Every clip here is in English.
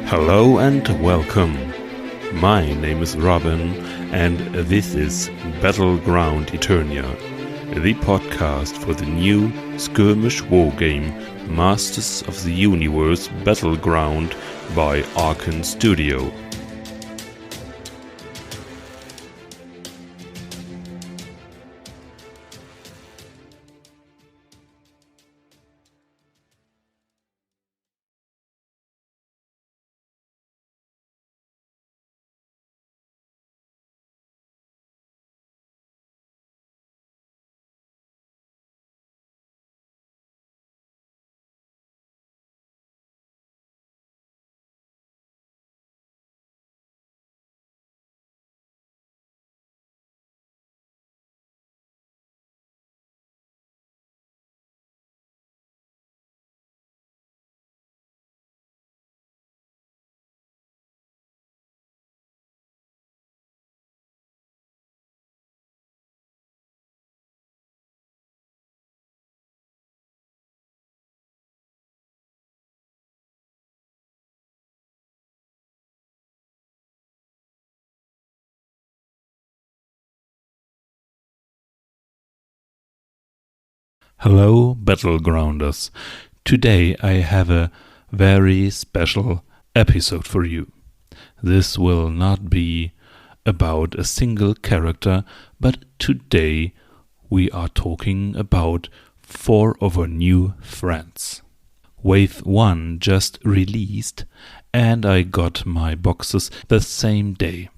Hello and welcome. My name is Robin and this is Battleground Eternia, the podcast for the new skirmish wargame Masters of the Universe Battleground by Arkane Studio. Hello Battlegrounders. Today I have a very special episode for you. This will not be about a single character, but today we are talking about 4 of our new friends. Wave 1 just released and I got my boxes the same day.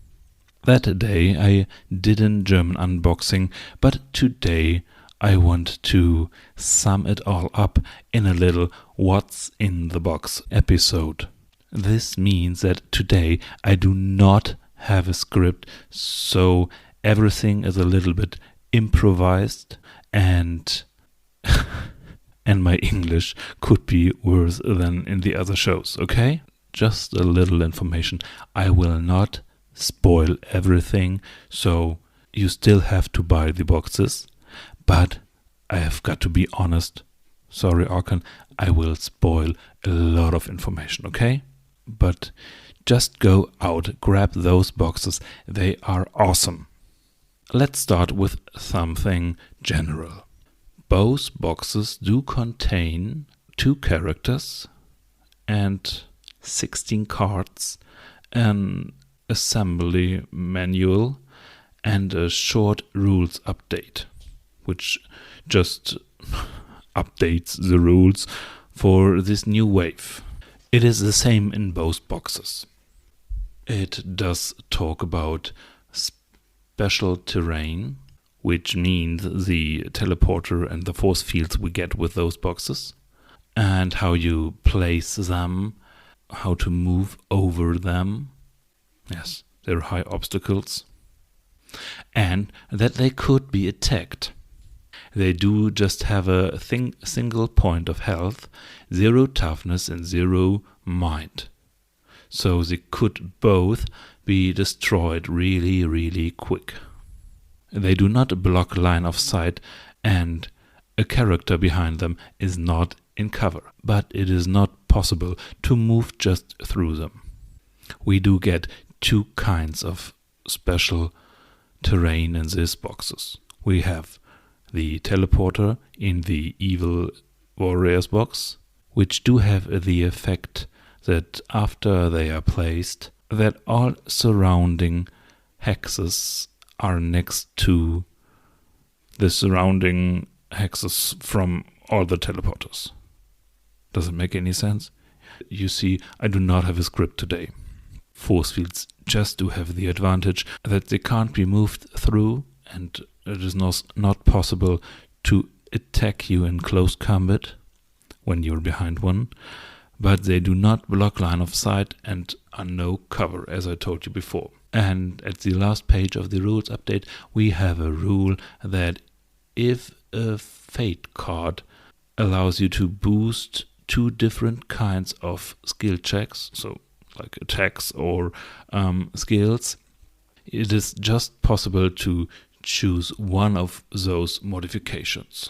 That day I did a German unboxing, but today I want to sum it all up in a little What's in the Box episode. This means that today I do not have a script, so everything is a little bit improvised and my English could be worse than in the other shows, okay? Just a little information. I will not spoil everything, so you still have to buy the boxes. But I have got to be honest, sorry Arkane, I will spoil a lot of information, okay? But just go out, grab those boxes, they are awesome. Let's start with something general. Both boxes do contain 2 characters and 16 cards, an assembly manual and a short rules update, which just updates the rules for this new wave. It is the same in both boxes. It does talk about special terrain, which means the teleporter and the force fields we get with those boxes, and how you place them, how to move over them. Yes, there are high obstacles. And that they could be attacked. They do just have a single point of health, 0 toughness and 0 mind. So they could both be destroyed really, really quick. They do not block line of sight and a character behind them is not in cover. But it is not possible to move just through them. We do get 2 kinds of special terrain in these boxes. We have the teleporter in the Evil Warriors box, which do have the effect that after they are placed, that all surrounding hexes are next to the surrounding hexes from all the teleporters. Does it make any sense? You see, I do not have a script today. Force fields just do have the advantage that they can't be moved through, and it is not possible to attack you in close combat when you're behind one, but they do not block line of sight and are no cover, as I told you before. And at the last page of the rules update, we have a rule that if a fate card allows you to boost 2 different kinds of skill checks, so like attacks or skills, it is just possible to choose one of those modifications.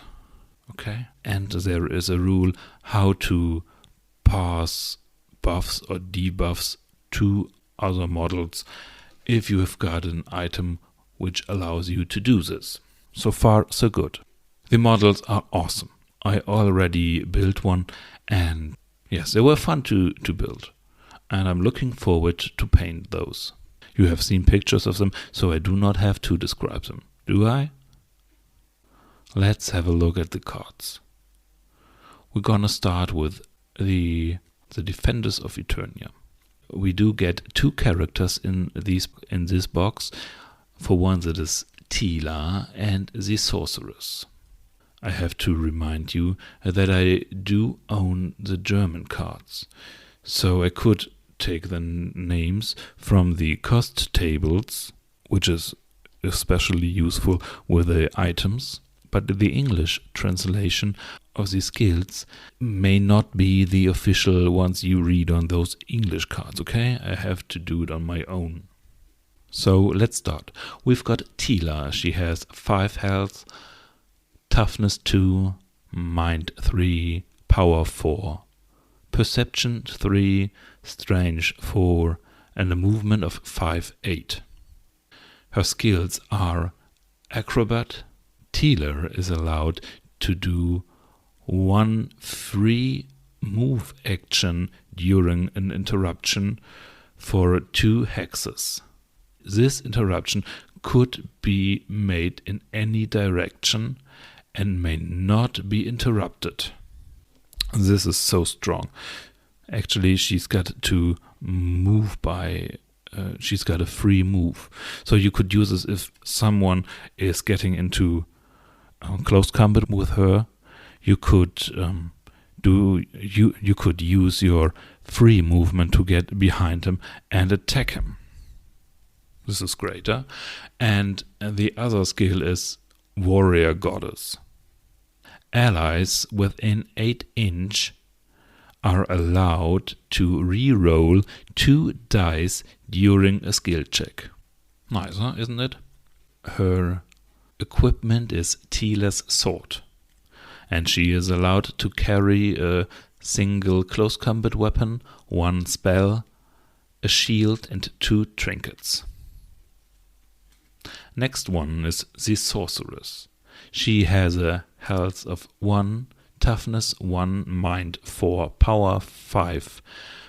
Okay? And there is a rule how to pass buffs or debuffs to other models if you have got an item which allows you to do this. So far, so good. The models are awesome. I already built one, and yes, they were fun to build. And I'm looking forward to paint those. You have seen pictures of them, so I do not have to describe them, do I? Let's have a look at the cards. We're gonna start with the Defenders of Eternia. We do get 2 characters in this box. For one, that is Tila and the Sorceress. I have to remind you that I do own the German cards, so I could take the names from the cost tables, which is especially useful with the items, but the English translation of the skills may not be the official ones you read on those English cards, okay? I have to do it on my own. So let's start. We've got Tila. She has 5 health, toughness 2, mind 3, power 4, perception 3, strength 4, and a movement of 5-8. Her skills are acrobat. Tila is allowed to do 1 free move action during an interruption for 2 hexes. This interruption could be made in any direction and may not be interrupted. This is so strong. Actually, she's got to move by... she's got a free move. So you could use this if someone is getting into close combat with her. You could you could use your free movement to get behind him and attack him. This is great, huh? And the other skill is Warrior Goddess. Allies within 8 inch are allowed to re-roll 2 dice during a skill check. Nice, huh? Isn't it? Her equipment is Tila's sword, and she is allowed to carry a single close combat weapon, 1 spell, a shield, and 2 trinkets. Next one is the Sorceress. She has a health of 1, toughness 1, mind 4, power 5,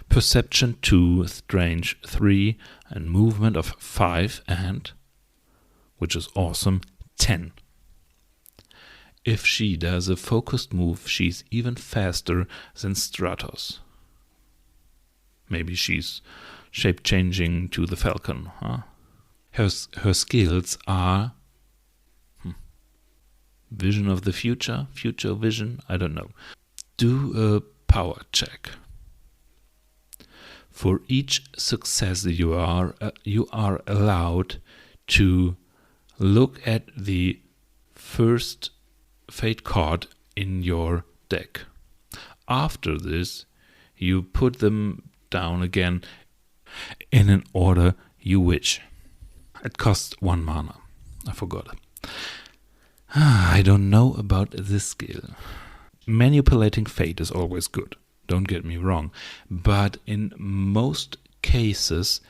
perception 2, strength 3, and movement of 5 and, which is awesome, 10. If she does a focused move, she's even faster than Stratos. Maybe she's shape-changing to the Falcon, huh? Her skills are vision of the future vision, I don't know. Do a power check. For each success you are allowed to look at the first fate card in your deck. After this, you put them down again in an order you wish. It costs 1 mana. I forgot it. I don't know about this skill. Manipulating fate is always good, don't get me wrong, but in most cases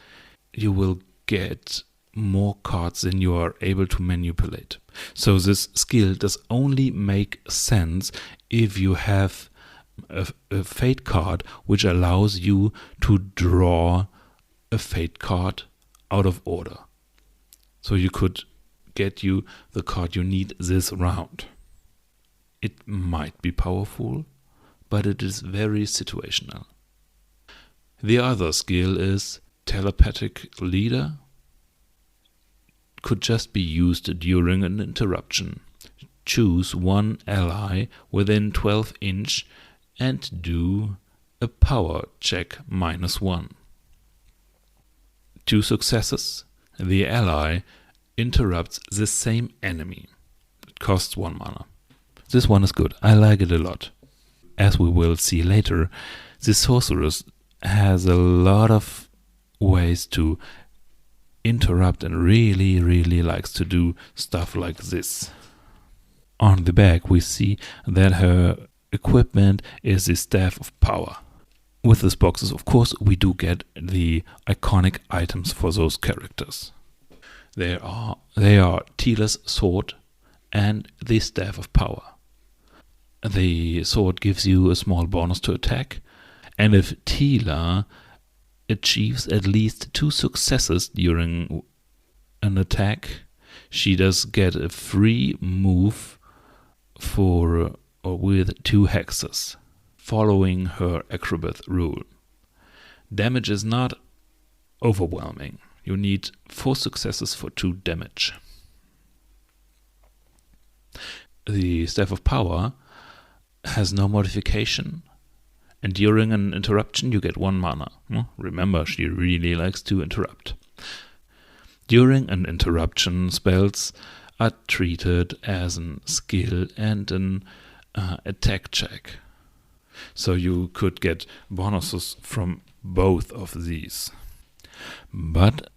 you will get more cards than you are able to manipulate. So this skill does only make sense if you have a fate card which allows you to draw a fate card out of order. So you could get you the card you need this round. It might be powerful, but it is very situational. The other skill is Telepathic Leader. Could just be used during an interruption. Choose 1 ally within 12 inch and do a power check -1. 2 successes. The ally interrupts the same enemy. It costs 1 mana. This one is good. I like it a lot. As we will see later, the Sorceress has a lot of ways to interrupt and really likes to do stuff like this. On the back we see that her equipment is the Staff of Power. with these boxes, of course, we do get the iconic items for those characters. They are Tila's sword and the Staff of Power. The sword gives you a small bonus to attack, and if Tila achieves at least 2 successes during an attack, she does get a free move for or with 2 hexes, following her acrobat rule. Damage is not overwhelming. You need 4 successes for 2 damage. The Staff of Power has no modification, and during an interruption you get 1 mana. Remember, she really likes to interrupt. During an interruption, spells are treated as a skill and an attack check. So you could get bonuses from both of these. But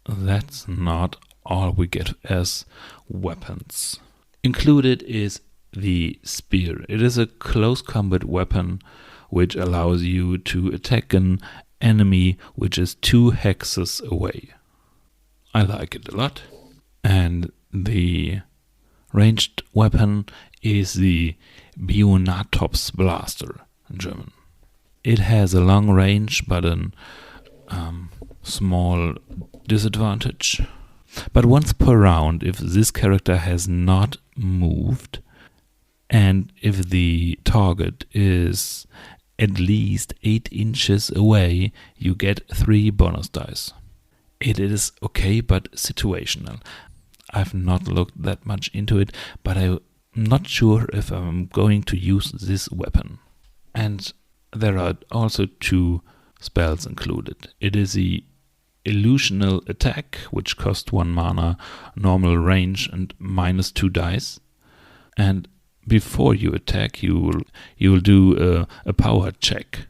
that's not all we get as weapons. Included is the spear. It is a close combat weapon which allows you to attack an enemy which is 2 hexes away. I like it a lot. And the ranged weapon is the Bionatops Blaster in German. It has a long range but a small disadvantage. But once per round, if this character has not moved, and if the target is at least 8 inches away, you get 3 bonus dice. It is okay, but situational. I've not looked that much into it, but I'm not sure if I'm going to use this weapon. And there are also 2 spells included. It is the Illusional Attack, which costs 1 mana, normal range, and -2 dice. And before you attack, you will do a power check,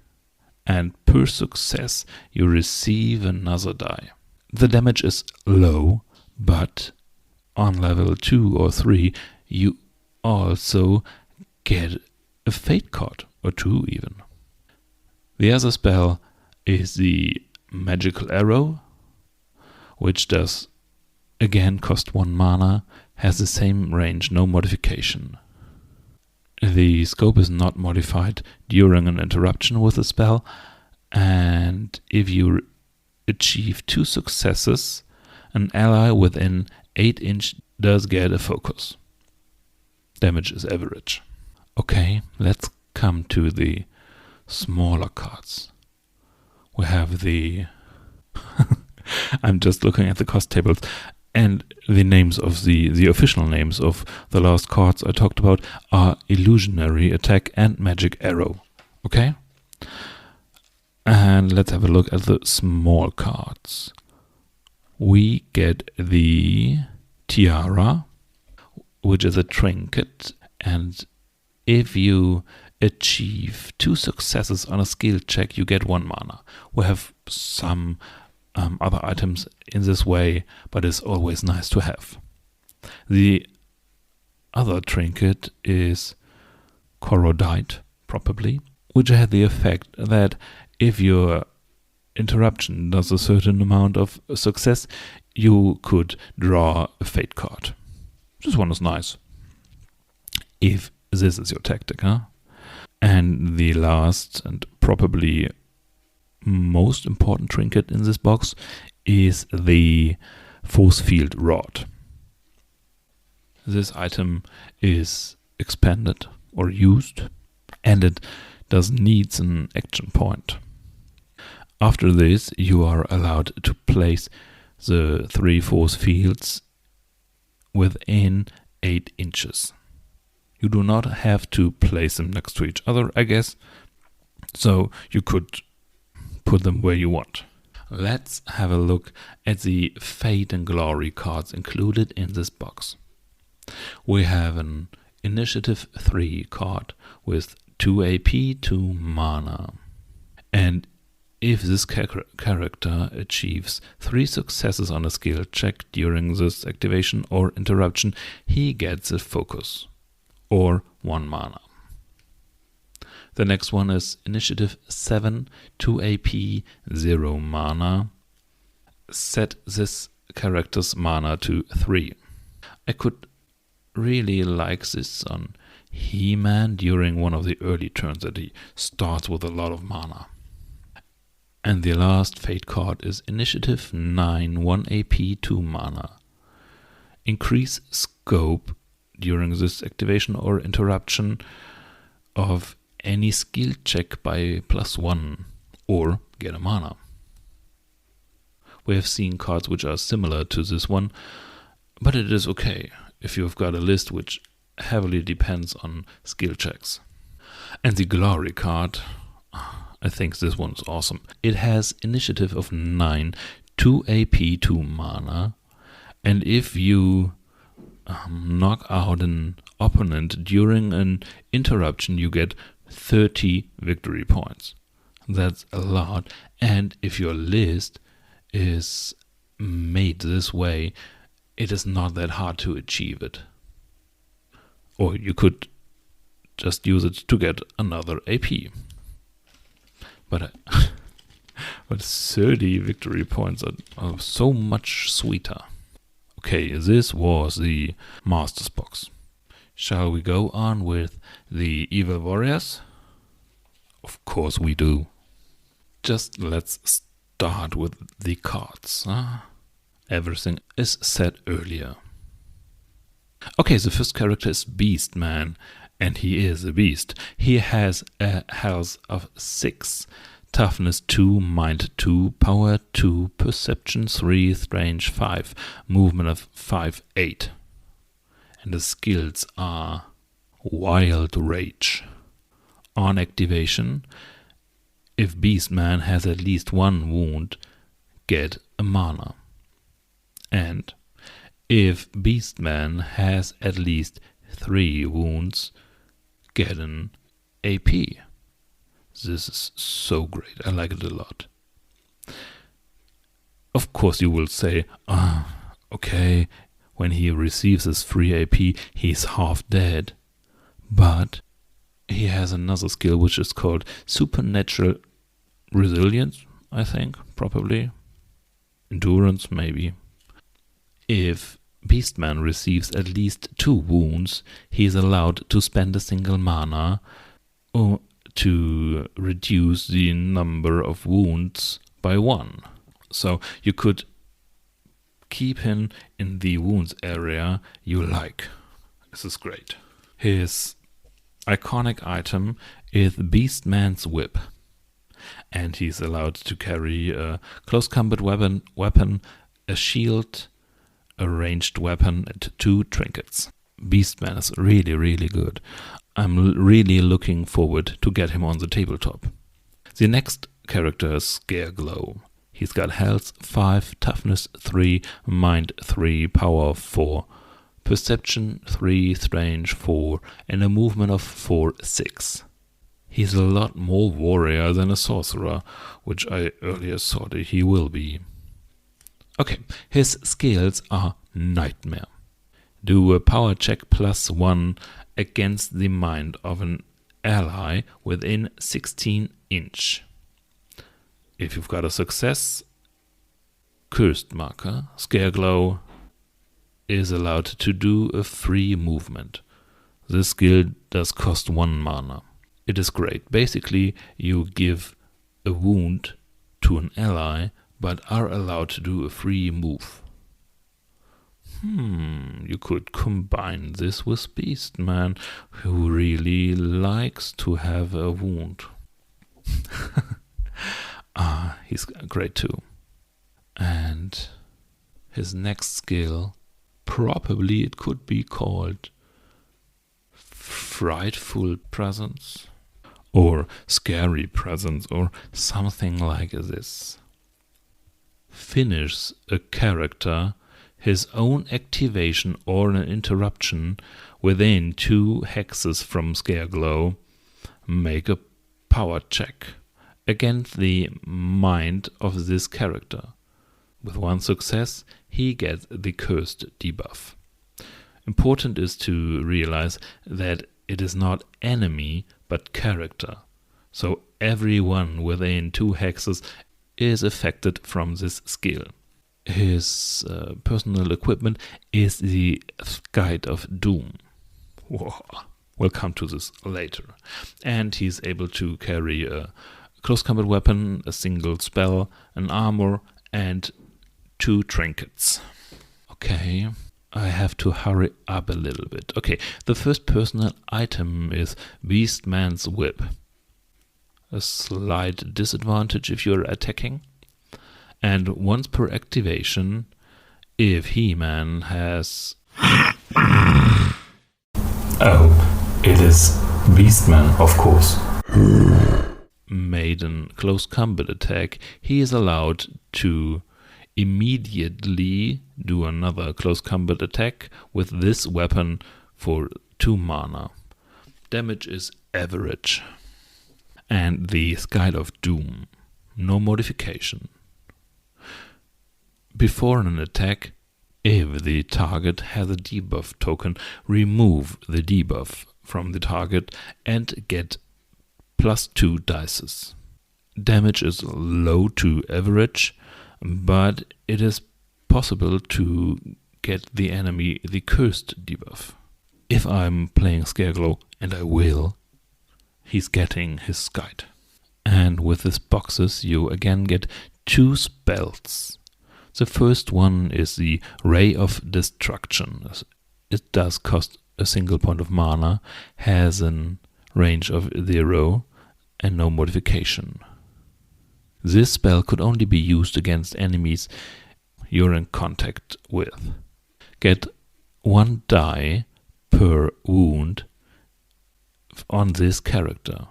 and per success you receive another die. The damage is low, but on level 2 or 3 you also get a fate card, or 2 even. The other spell is the Magical Arrow, which does again cost 1 mana, has the same range, no modification. The scope is not modified during an interruption with the spell, and if you achieve 2 successes, an ally within 8 inch does get a focus. Damage is average. Okay, let's come to the smaller cards. We have the I'm just looking at the cost tables, and the names of the official names of the last cards I talked about are Illusionary Attack and Magic Arrow. Okay? And let's have a look at the small cards. We get the Tiara, which is a trinket, and if you achieve 2 successes on a skill check, you get 1 mana. We have some other items in this way, but it's always nice to have. The other trinket is Corrodite, probably, which had the effect that if your interruption does a certain amount of success, you could draw a fate card. This one is nice, if this is your tactic, huh? And the last and probably most important trinket in this box is the Force Field Rod. This item is expanded or used, and it does needs an action point. After this, you are allowed to place the 3 force fields within 8 inches. You do not have to place them next to each other, I guess, so you could put them where you want. Let's have a look at the Fate and Glory cards included in this box. We have an Initiative 3 card with 2 AP, 2 mana. And if this character achieves 3 successes on a skill check during this activation or interruption, he gets a focus, or 1 mana. The next one is Initiative 7, 2 AP, 0 mana. Set this character's mana to 3. I could really like this on He-Man during one of the early turns that he starts with a lot of mana. And the last Fate card is Initiative 9, 1 AP, 2 mana. Increase scope during this activation or interruption of any skill check by +1 or get a mana. We have seen cards which are similar to this one, but it is okay if you've got a list which heavily depends on skill checks. And the Glory card, I think this one's awesome. It has initiative of 9, 2 AP, 2 mana, and if you knock out an opponent during an interruption, you get 30 victory points. That's a lot, and if your list is made this way, it is not that hard to achieve it. Or you could just use it to get another AP. But 30 victory points are so much sweeter. Okay, this was the Masters box. Shall we go on with the Evil Warriors? Of course we do. Just let's start with the cards. Everything is said earlier. Okay, the first character is Beastman, and he is a beast. He has a health of 6, toughness 2, mind 2, power 2, perception 3, strength 5, movement of 5, 8. And the skills are Wild Rage. On activation, if Beastman has at least 1 wound, get a mana. And if Beastman has at least 3 wounds, get an AP. This is so great. I like it a lot. Of course you will say, okay, when he receives his free AP, he's half dead. But he has another skill which is called Supernatural Resilience, I think, probably. Endurance, maybe. If Beastman receives at least 2 wounds, he is allowed to spend a single mana to reduce the number of wounds by 1. So you could keep him in the wounds area you like. This is great. His iconic item is Beastman's Whip. And he's allowed to carry a close combat weapon, a shield, a ranged weapon, and 2 trinkets. Beastman is really, really good. I'm really looking forward to get him on the tabletop. The next character is Scareglow. He's got health 5, toughness 3, mind 3, power 4, perception 3, strength 4, and a movement of 4, 6. He's a lot more warrior than a sorcerer, which I earlier thought he will be. Okay, his skills are Nightmare. Do a power check +1 against the mind of an ally within 16 inch. If you've got a success, Cursed Marker, Scareglow is allowed to do a free movement. This skill does cost 1 mana. It is great. Basically, you give a wound to an ally, but are allowed to do a free move. You could combine this with Beastman, who really likes to have a wound. He's great too. And his next skill, probably it could be called Frightful Presence, or Scary Presence, or something like this. Finish a character his own activation or an interruption within 2 hexes from Scareglow. Make a power check against the mind of this character. With 1 success, he gets the Cursed debuff. Important is to realize that it is not enemy, but character. So everyone within 2 hexes is affected from this skill. His personal equipment is the Guide of Doom. Whoa. We'll come to this later. And he's able to carry a close combat weapon, a single spell, an armor, and 2 trinkets. Okay, I have to hurry up a little bit. Okay, the first personal item is Beastman's Whip. A slight disadvantage if you're attacking. And once per activation, if He-Man has... Oh, it is Beastman, of course. Made a close combat attack, he is allowed to immediately do another close combat attack with this weapon for 2 mana. Damage is average. And the Guide of Doom. No modification. Before an attack, if the target has a debuff token, remove the debuff from the target and get +2 dices. Damage is low to average, but it is possible to get the enemy the cursed debuff. If I'm playing Scareglow, and I will, he's getting his guide. And with these boxes you again get 2 spells. The first one is the Ray of Destruction. It does cost a single point of mana, has a range of 0 and no modification. This spell could only be used against enemies you're in contact with. Get 1 die per wound on this character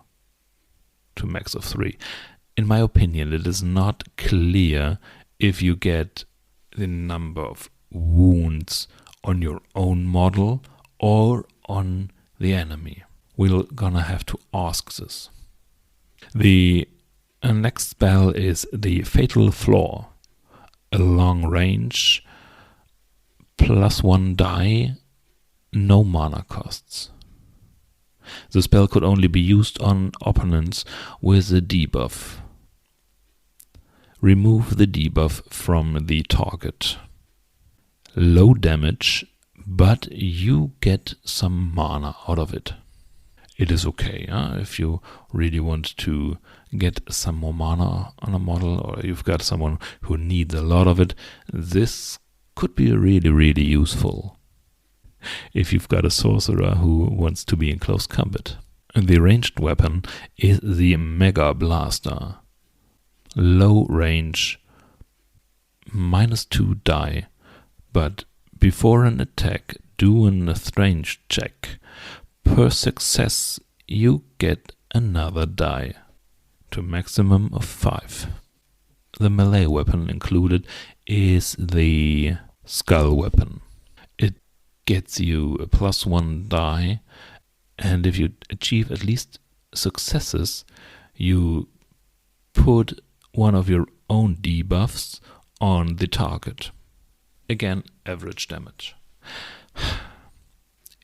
to max of 3. In my opinion, it is not clear if you get the number of wounds on your own model or on the enemy. We're gonna have to ask this. The next spell is the Fatal Flaw. A long range, +1 die, no mana costs. The spell could only be used on opponents with a debuff. Remove the debuff from the target. Low damage, but you get some mana out of it. It is okay, if you really want to get some more mana on a model, or you've got someone who needs a lot of it, this could be really, really useful. If you've got a sorcerer who wants to be in close combat. The ranged weapon is the Mega Blaster. Low range, -2 die, but before an attack, do a strength check. Per success, you get another die, to a maximum of 5. The melee weapon included is the Skull Weapon. It gets you a +1 die, and if you achieve at least successes, you put one of your own debuffs on the target. Again, average damage.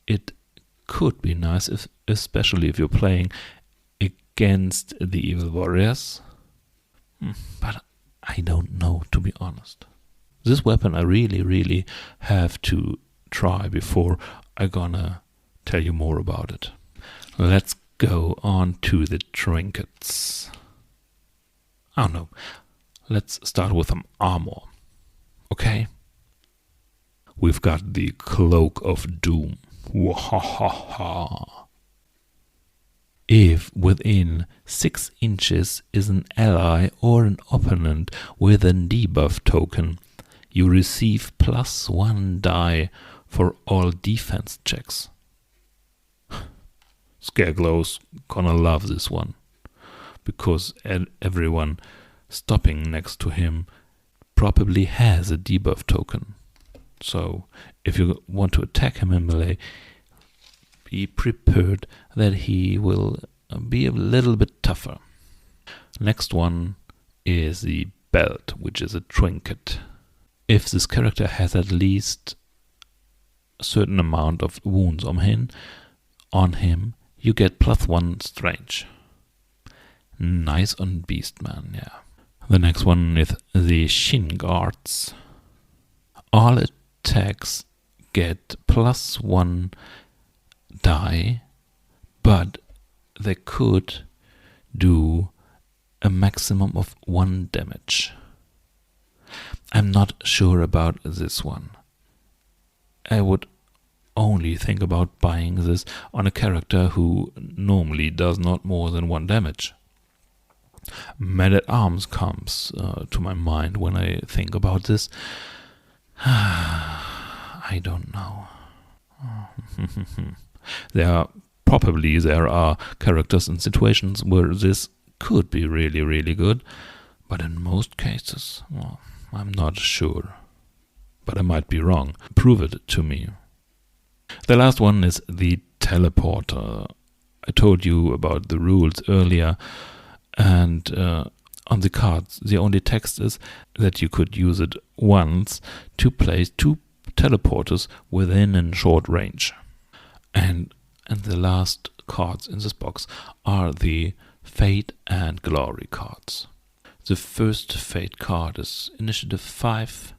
It could be nice, especially if you're playing against the Evil Warriors, but I don't know, to be honest. This weapon I really, really have to try before I'm gonna tell you more about it. Let's go on to the trinkets. Oh no, let's start with some armor. Okay? We've got the Cloak of Doom. Wahahaha. If within 6 inches is an ally or an opponent with a debuff token, you receive +1 die for all defense checks. Scareglow's gonna love this one, because everyone stopping next to him probably has a debuff token. So if you want to attack him in melee, be prepared that he will be a little bit tougher. Next one is the Belt, which is a trinket. If this character has at least a certain amount of wounds on him, you get +1 strength. Nice on Beastman, yeah. The next one is the Shin Guards. All attacks get +1 die, but they could do a maximum of 1 damage. I'm not sure about this one. I would only think about buying this on a character who normally does not more than 1 damage. Man-at-Arms comes to my mind when I think about this. I don't know. There are characters and situations where this could be really, really good, but in most cases, well, I'm not sure. But I might be wrong. Prove it to me. The last one is the Teleporter. I told you about the rules earlier, and on the cards the only text is that you could use it once to place 2 teleporters within a short range. And the last cards in this box are the Fate and Glory cards. The first Fate card is Initiative 5,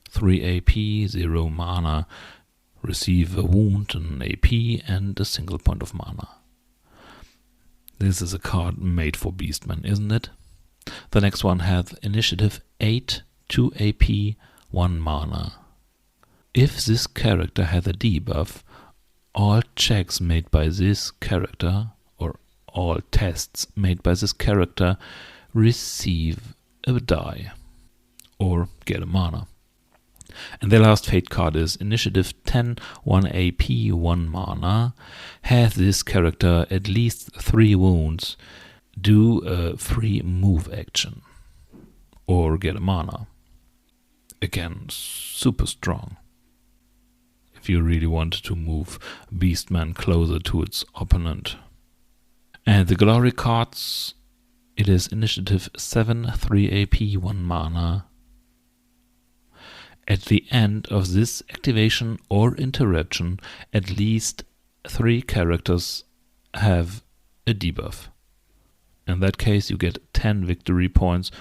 3 AP, 0 mana, receive a wound, an AP, and a single point of mana. This is a card made for Beastmen, isn't it? The next one has Initiative 8, 2 AP, 1 mana. If this character has a debuff, all checks made by this character, or all tests made by this character, receive a die, or get a mana. And the last Fate card is Initiative 10, 1 AP, 1 mana. Has this character at least 3 wounds, do a free move action, or get a mana. Again, super strong. If you really want to move Beastman closer to its opponent. And the Glory cards, it is Initiative 7, 3 AP, 1 mana. At the end of this activation or interaction, at least 3 characters have a debuff. In that case, you get 10 victory points,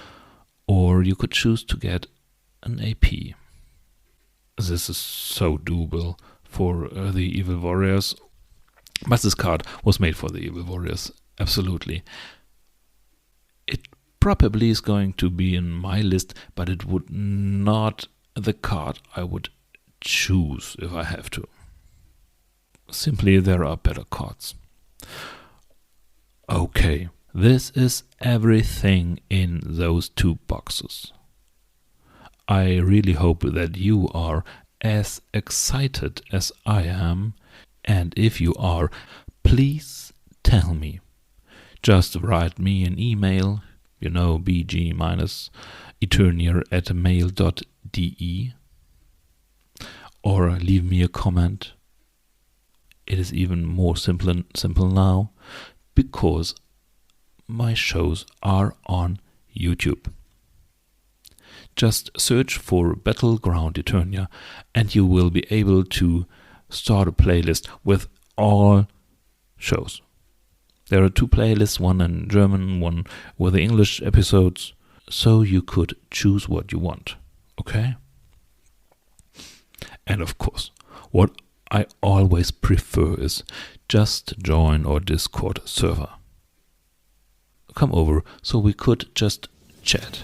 or you could choose to get an AP. This is so doable for the Evil Warriors, but this card was made for the Evil Warriors, absolutely. It probably is going to be in my list, but it would not the card I would choose if I have to. Simply, there are better cards. Okay, this is everything in those 2 boxes. I really hope that you are as excited as I am, and if you are, please tell me. Just write me an email, bg-eternia@mail.de, or leave me a comment. It is even more simple now, because my shows are on YouTube. Just search for Battleground Eternia and you will be able to start a playlist with all shows. There are 2 playlists, one in German, one with the English episodes, so you could choose what you want, okay? And of course, what I always prefer is just join our Discord server. Come over so we could just chat.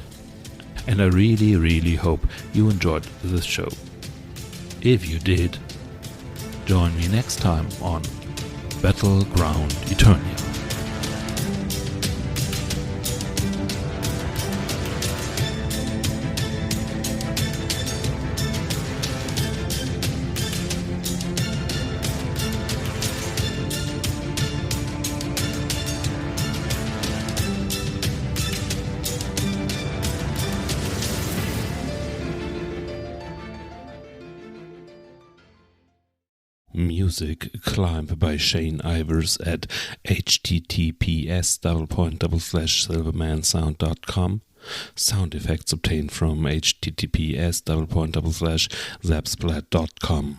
And I really, really hope you enjoyed this show. If you did, join me next time on Battleground Eternia. Music Climb by Shane Ivers at https://silvermansound.com. Sound effects obtained from https://zapsplat.com.